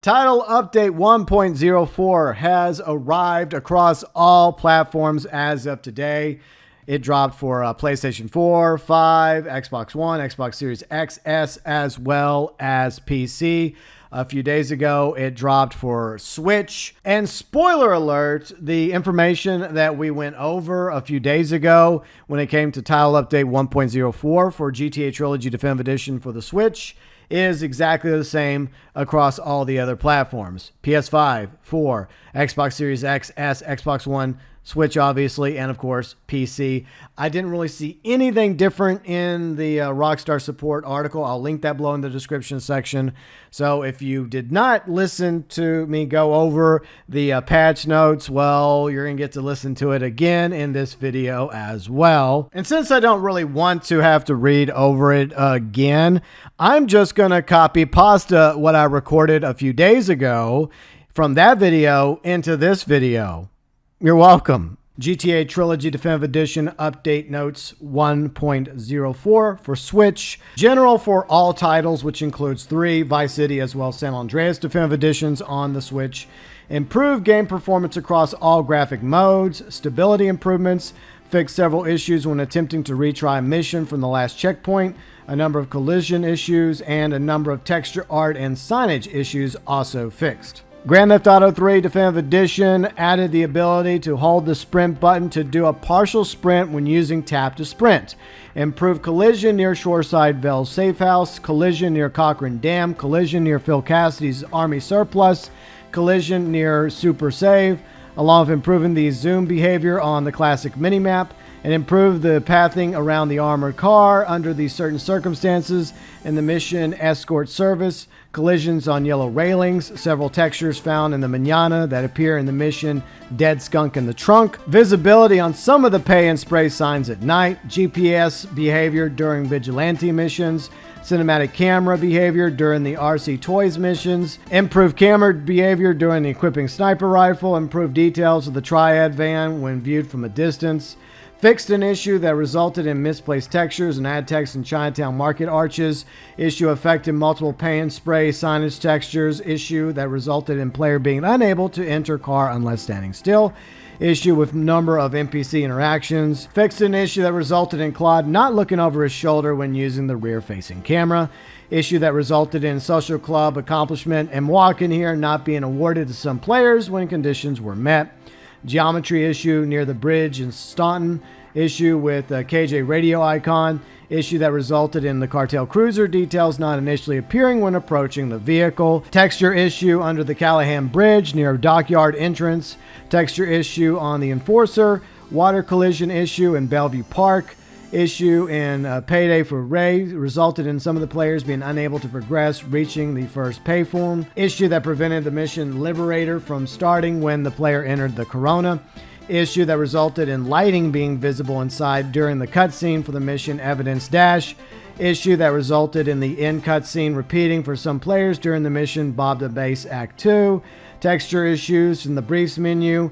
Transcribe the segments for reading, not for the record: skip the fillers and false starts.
Title Update 1.04 has arrived across all platforms as of today. It dropped for PlayStation 4, 5, Xbox One, Xbox Series XS, as well as PC. A few days ago, it dropped for Switch. And spoiler alert, the information that we went over a few days ago when it came to Title Update 1.04 for GTA Trilogy Definitive Edition for the Switch is exactly the same across all the other platforms. PS5, 4, Xbox Series XS, Xbox One, Switch obviously, and of course PC. I didn't really see anything different in the Rockstar support article. I'll link that below in the description section. So if you did not listen to me go over the patch notes, well, you're going to get to listen to it again in this video as well. And since I don't really want to have to read over it again, I'm just going to copy pasta what I recorded a few days ago from that video into this video. You're welcome. GTA Trilogy Definitive Edition Update Notes 1.04 for Switch. General for all titles, which includes 3 Vice City as well as San Andreas Definitive Editions on the Switch. Improved game performance across all graphic modes. Stability improvements. Fixed several issues when attempting to retry a mission from the last checkpoint. A number of collision issues and a number of texture art and signage issues also fixed. Grand Theft Auto 3 Definitive Edition added the ability to hold the sprint button to do a partial sprint when using tap to sprint. Improved collision near Shoreside Vale Safe House, collision near Cochrane Dam, collision near Phil Cassidy's Army Surplus, collision near Super Save, along with improving the zoom behavior on the classic minimap, and improve the pathing around the armored car under these certain circumstances in the mission escort service, collisions on yellow railings, several textures found in the manana that appear in the mission Dead Skunk in the Trunk, visibility on some of the pay and spray signs at night, GPS behavior during vigilante missions, cinematic camera behavior during the RC Toys missions, improved camera behavior during the equipping sniper rifle, improved details of the Triad van when viewed from a distance, fixed an issue that resulted in misplaced textures and ad text in Chinatown Market arches. Issue affected multiple pay and spray signage textures. Issue that resulted in player being unable to enter car unless standing still. Issue with number of NPC interactions. Fixed an issue that resulted in Claude not looking over his shoulder when using the rear-facing camera. Issue that resulted in social club accomplishment and walk in here not being awarded to some players when conditions were met. Geometry issue near the bridge in Staunton. Issue with KJ radio icon. Issue that resulted in the cartel cruiser details not initially appearing when approaching the vehicle. Texture issue under the Callahan Bridge near dockyard entrance. Texture issue on the Enforcer. Water collision issue in Bellevue Park. Issue in Payday for Ray resulted in some of the players being unable to progress reaching the first pay form. Issue that prevented the mission Liberator from starting when the player entered the Corona. Issue that resulted in lighting being visible inside during the cutscene for the mission Evidence Dash. Issue that resulted in the end cutscene repeating for some players during the mission Bob the Base Act 2. Texture issues in the briefs menu.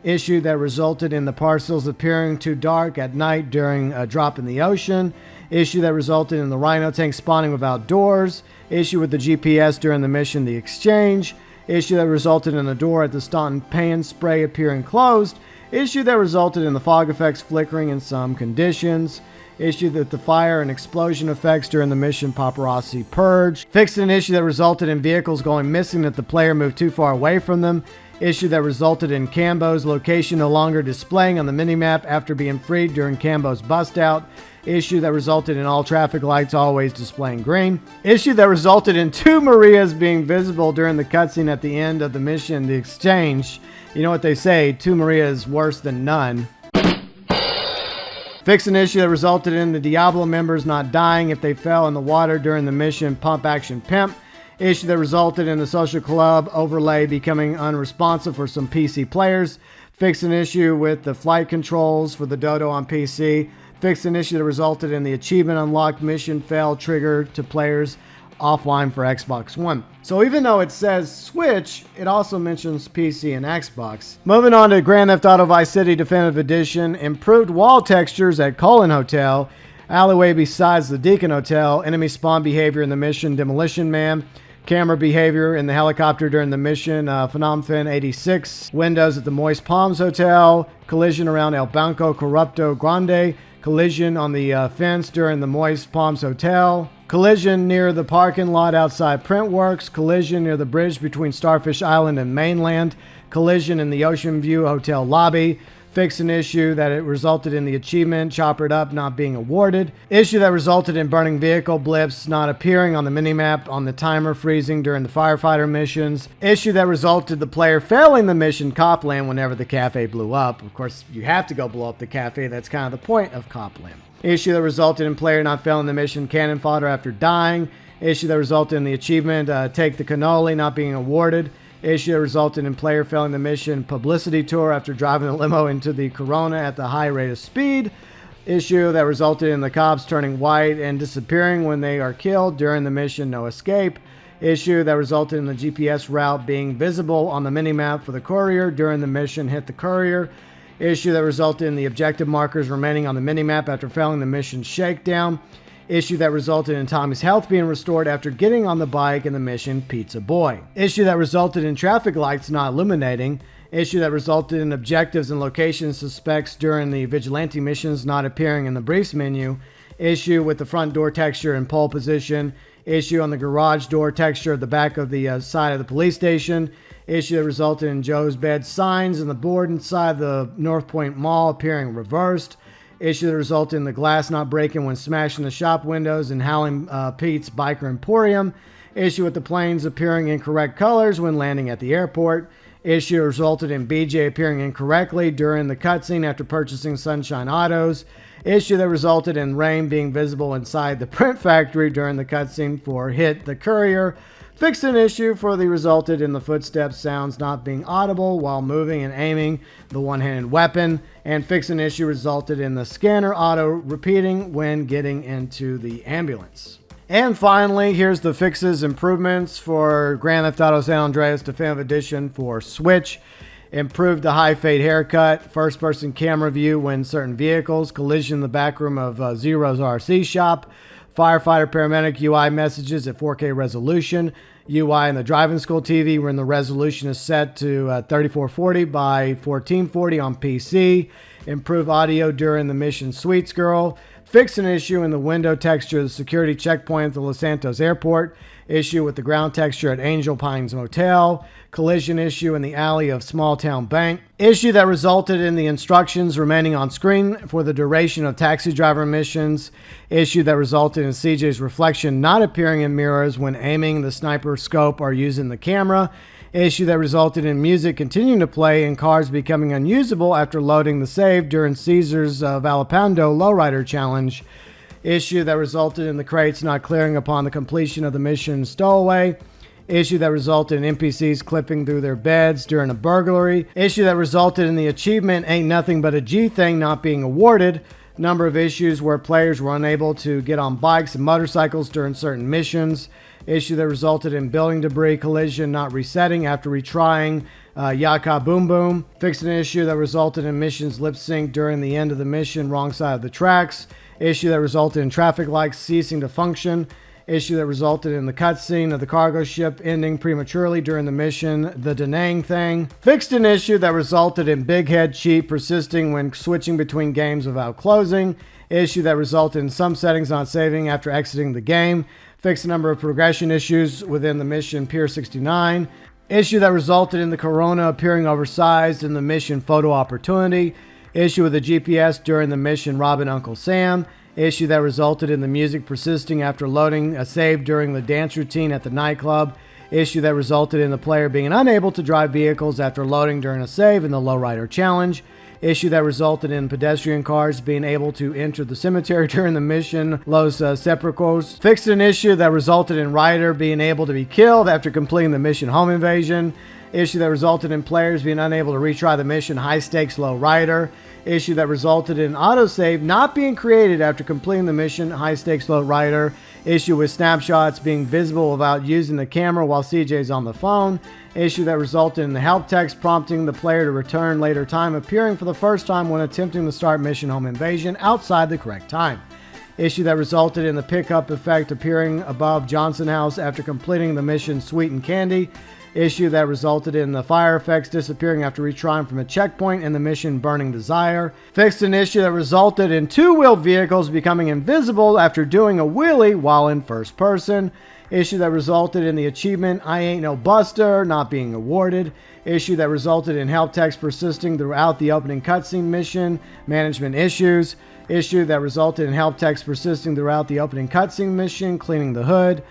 Issue that resulted in the parcels appearing too dark at night during a drop in the ocean. Issue that resulted in the Rhino tank spawning without doors. Issue with the GPS during the mission The Exchange. Issue that resulted in a door at the Staunton Pan Spray appearing closed. Issue that resulted in the fog effects flickering in some conditions. Issue that the fire and explosion effects during the mission Paparazzi Purge. Fixed an issue that resulted in vehicles going missing if the player moved too far away from them. Issue that resulted in Cambo's location no longer displaying on the minimap after being freed during Cambo's bust out. Issue that resulted in all traffic lights always displaying green. Issue that resulted in 2 Marias being visible during the cutscene at the end of the mission The Exchange. You know what they say, 2 Marias worse than none. Fix an issue that resulted in the Diablo members not dying if they fell in the water during the mission Pump Action Pimp. Issue that resulted in the social club overlay becoming unresponsive for some PC players. Fix an issue with the flight controls for the Dodo on PC. Fix an issue that resulted in the achievement unlocked mission fail trigger to players offline for Xbox One. So even though it says Switch, it also mentions PC and Xbox. Moving on to Grand Theft Auto Vice City Definitive Edition. Improved wall textures at Cullen Hotel. Alleyway besides the Deacon Hotel. Enemy spawn behavior in the mission Demolition Man. Camera behavior in the helicopter during the mission. Phnom Penh 86. Windows at the Moist Palms Hotel. Collision around El Banco Corrupto Grande. Collision on the fence during the Moist Palms Hotel. Collision near the parking lot outside Printworks. Collision near the bridge between Starfish Island and mainland. Collision in the Ocean View Hotel lobby. Fix an issue that it resulted in the achievement Chopper It Up not being awarded. Issue that resulted in burning vehicle blips not appearing on the minimap on the timer freezing during the firefighter missions. Issue that resulted the player failing the mission Copland whenever the cafe blew up. Of course, you have to go blow up the cafe. That's kind of the point of Copland. Issue that resulted in player not failing the mission cannon fodder after dying. Issue that resulted in the achievement Take the Cannoli not being awarded. Issue that resulted in player failing the mission publicity tour after driving the limo into the Corona at the high rate of speed. Issue that resulted in the cops turning white and disappearing when they are killed during the mission No Escape. Issue that resulted in the GPS route being visible on the minimap for the courier during the mission Hit the Courier. Issue that resulted in the objective markers remaining on the minimap after failing the mission Shakedown. Issue that resulted in Tommy's health being restored after getting on the bike in the mission Pizza Boy. Issue that resulted in traffic lights not illuminating. Issue that resulted in objectives and location suspects during the vigilante missions not appearing in the briefs menu. Issue with the front door texture in pole position. Issue on the garage door texture at the back of the side of the police station. Issue that resulted in Joe's bed signs and the board inside the North Point Mall appearing reversed. Issue that resulted in the glass not breaking when smashing the shop windows in Howling Pete's Biker Emporium. Issue with the planes appearing in correct colors when landing at the airport. Issue resulted in BJ appearing incorrectly during the cutscene after purchasing Sunshine Autos. Issue that resulted in rain being visible inside the print factory during the cutscene for Hit the Courier. Fixed an issue for the resulted in the footsteps sounds not being audible while moving and aiming the one-handed weapon. And fixed an issue resulted in the scanner auto repeating when getting into the ambulance. And finally, here's the fixes, improvements for Grand Theft Auto San Andreas Definitive Edition for Switch. Improved the high fade haircut, first-person camera view when certain vehicles, collision in the back room of Zero's RC shop, firefighter paramedic UI messages at 4K resolution, UI in the driving school TV when the resolution is set to 3440 by 1440 on PC, improve audio during the mission Sweets Girl, fix an issue in the window texture of the security checkpoint at the Los Santos Airport, issue with the ground texture at Angel Pines Motel, collision issue in the alley of Small Town Bank, issue that resulted in the instructions remaining on screen for the duration of taxi driver missions, issue that resulted in CJ's reflection not appearing in mirrors when aiming the sniper scope or using the camera, issue that resulted in music continuing to play and cars becoming unusable after loading the save during Caesar's Valapando Lowrider Challenge, issue that resulted in the crates not clearing upon the completion of the mission Stowaway, issue that resulted in NPCs clipping through their beds during a burglary, issue that resulted in the achievement Ain't Nothing But a G Thing not being awarded, number of issues where players were unable to get on bikes and motorcycles during certain missions, issue that resulted in building debris collision not resetting after retrying Yaka Boom Boom, fixed an issue that resulted in missions lip sync during the end of the mission wrong side of the tracks, issue that resulted in traffic lights ceasing to function, issue that resulted in the cutscene of the cargo ship ending prematurely during the mission The Da Nang Thing, fixed an issue that resulted in Big Head cheat persisting when switching between games without closing, issue that resulted in some settings not saving after exiting the game, fixed a number of progression issues within the mission Pier 69, issue that resulted in the Corona appearing oversized in the mission Photo Opportunity, issue with the GPS during the mission Robin Uncle Sam, issue that resulted in the music persisting after loading a save during the dance routine at the nightclub, issue that resulted in the player being unable to drive vehicles after loading during a save in the Lowrider Challenge, issue that resulted in pedestrian cars being able to enter the cemetery during the mission Los Sepulcros, fixed an issue that resulted in Ryder being able to be killed after completing the mission Home Invasion, issue that resulted in players being unable to retry the mission High Stakes Low Rider, issue that resulted in autosave not being created after completing the mission High Stakes Low Rider, issue with snapshots being visible without using the camera while CJ's on the phone, issue that resulted in the help text prompting the player to return later time appearing for the first time when attempting to start mission Home Invasion outside the correct time. issue that resulted in the pickup effect appearing above Johnson House after completing the mission Sweet and Candy, issue that resulted in the fire effects disappearing after retrying from a checkpoint in the mission Burning Desire, fixed an issue that resulted in two-wheeled vehicles becoming invisible after doing a wheelie while in first person, issue that resulted in the achievement I Ain't No Buster not being awarded, issue that resulted in help text persisting throughout the opening cutscene mission, management issues, issue that resulted in help text persisting throughout the opening cutscene mission, cleaning the hood,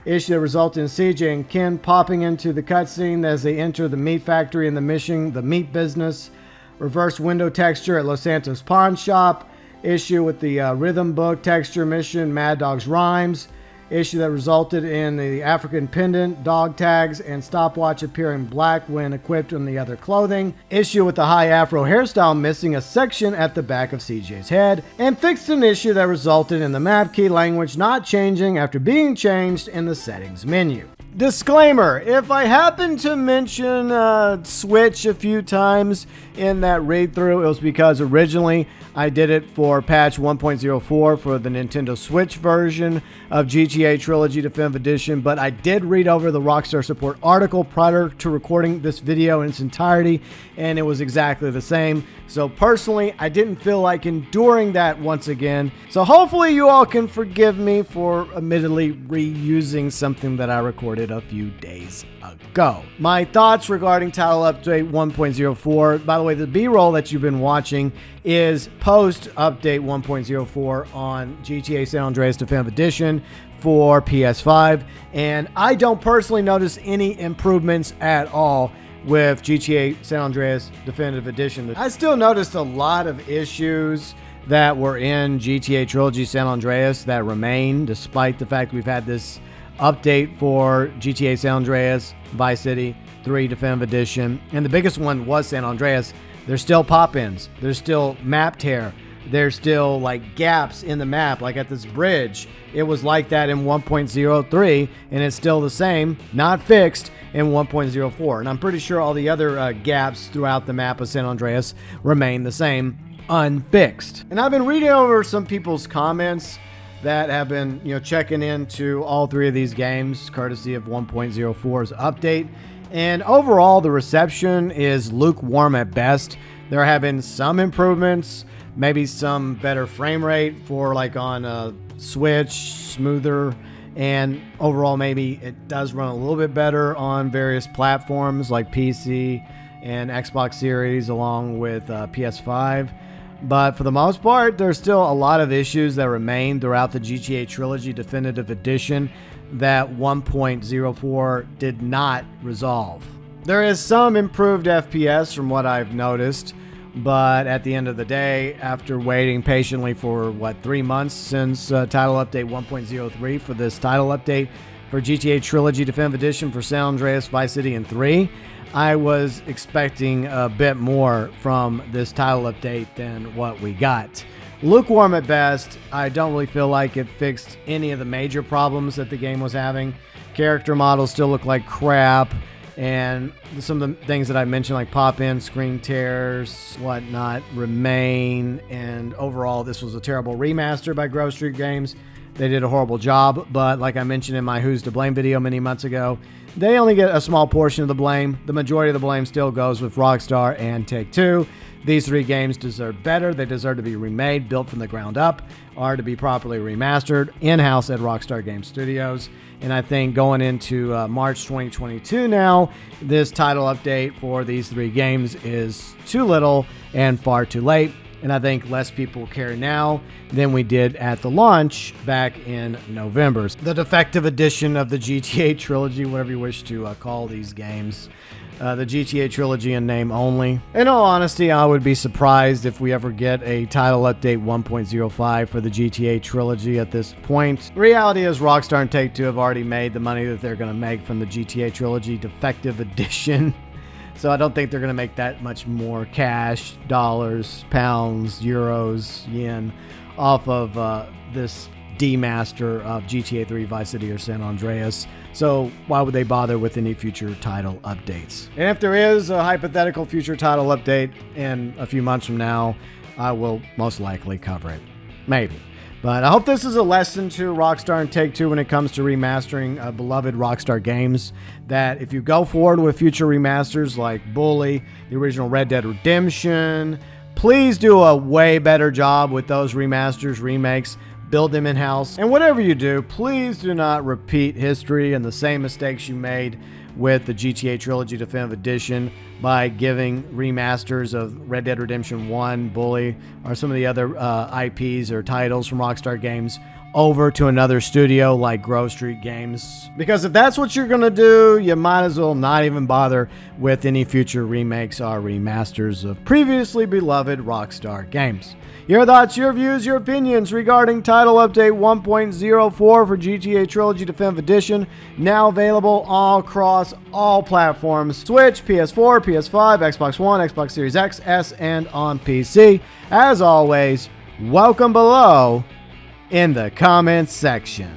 issue that resulted in CJ and Ken popping into the cutscene as they enter the meat factory in the mission, the meat business, reverse window texture at Los Santos Pawn Shop, issue with the rhythm book texture mission, Mad Dog's Rhymes, issue that resulted in the African pendant, dog tags, and stopwatch appearing black when equipped on the other clothing, issue with the high afro hairstyle missing a section at the back of CJ's head, and fixed an issue that resulted in the map key language not changing after being changed in the settings menu. Disclaimer, if I happen to mention Switch a few times in that read-through, it was because originally I did it for patch 1.04 for the Nintendo Switch version of GTA Trilogy Definitive Edition, but I did read over the Rockstar support article prior to recording this video in its entirety, and it was exactly the same. So personally, I didn't feel like enduring that once again. So hopefully you all can forgive me for admittedly reusing something that I recorded a few days ago. My thoughts regarding title update 1.04. By the way, the B-roll that you've been watching is post update 1.04 on GTA San Andreas Definitive Edition for PS5, and I don't personally notice any improvements at all with GTA San Andreas Definitive Edition. I still noticed a lot of issues that were in GTA Trilogy San Andreas that remain, despite the fact we've had this update for GTA San Andreas Vice City 3 Definitive Edition. And the biggest one was San Andreas. There's still pop-ins. There's still map tear. There's still like gaps in the map, like at this bridge. It was like that in 1.03, and it's still the same, not fixed, in 1.04. And I'm pretty sure all the other gaps throughout the map of San Andreas remain the same, unfixed. And I've been reading over some people's comments that have been, checking into all three of these games, courtesy of 1.04's update. And overall, the reception is lukewarm at best. There have been some improvements, maybe some better frame rate for like on a Switch, smoother, and overall maybe it does run a little bit better on various platforms like PC and Xbox Series along with PS5. But for the most part, there's still a lot of issues that remain throughout the GTA Trilogy Definitive Edition that 1.04 did not resolve. There is some improved FPS from what I've noticed, but at the end of the day, after waiting patiently for 3 months since title update 1.03 for this title update for GTA Trilogy Definitive Edition for San Andreas, Vice City, and 3, I was expecting a bit more from this title update than what we got. Lukewarm at best. I don't really feel like it fixed any of the major problems that the game was having. Character models still look like crap, and some of the things that I mentioned, like pop-in, screen tears, whatnot, remain. And overall, this was a terrible remaster by Grove Street Games. They did a horrible job, but like I mentioned in my Who's to Blame video many months ago, they only get a small portion of the blame. The majority of the blame still goes with Rockstar and Take-Two. These three games deserve better. They deserve to be remade, built from the ground up, or to be properly remastered in-house at Rockstar Game Studios. And I think going into March 2022 now, this title update for these three games is too little and far too late. And I think less people care now than we did at the launch back in November. The defective edition of the GTA Trilogy, whatever you wish to call these games. The GTA Trilogy in name only. In all honesty, I would be surprised if we ever get a title update 1.05 for the GTA Trilogy at this point. The reality is Rockstar and Take-Two have already made the money that they're going to make from the GTA Trilogy defective edition. So I don't think they're going to make that much more cash, dollars, pounds, euros, yen, off of this demaster of GTA 3, Vice City, or San Andreas. So why would they bother with any future title updates? And if there is a hypothetical future title update in a few months from now, I will most likely cover it. Maybe. But I hope this is a lesson to Rockstar and Take-Two when it comes to remastering beloved Rockstar games, that if you go forward with future remasters like Bully, the original Red Dead Redemption, please do a way better job with those remasters, remakes, build them in-house. And whatever you do, please do not repeat history and the same mistakes you made with the GTA Trilogy Definitive Edition by giving remasters of Red Dead Redemption 1, Bully, or some of the other IPs or titles from Rockstar Games over to another studio like Grove Street Games. Because if that's what you're going to do, you might as well not even bother with any future remakes or remasters of previously beloved Rockstar games. Your thoughts, your views, your opinions regarding Title Update 1.04 for GTA Trilogy Definitive Edition, now available all across all platforms: Switch, PS4, PS5, Xbox One, Xbox Series X, S, and on PC. As always, welcome below in the comments section.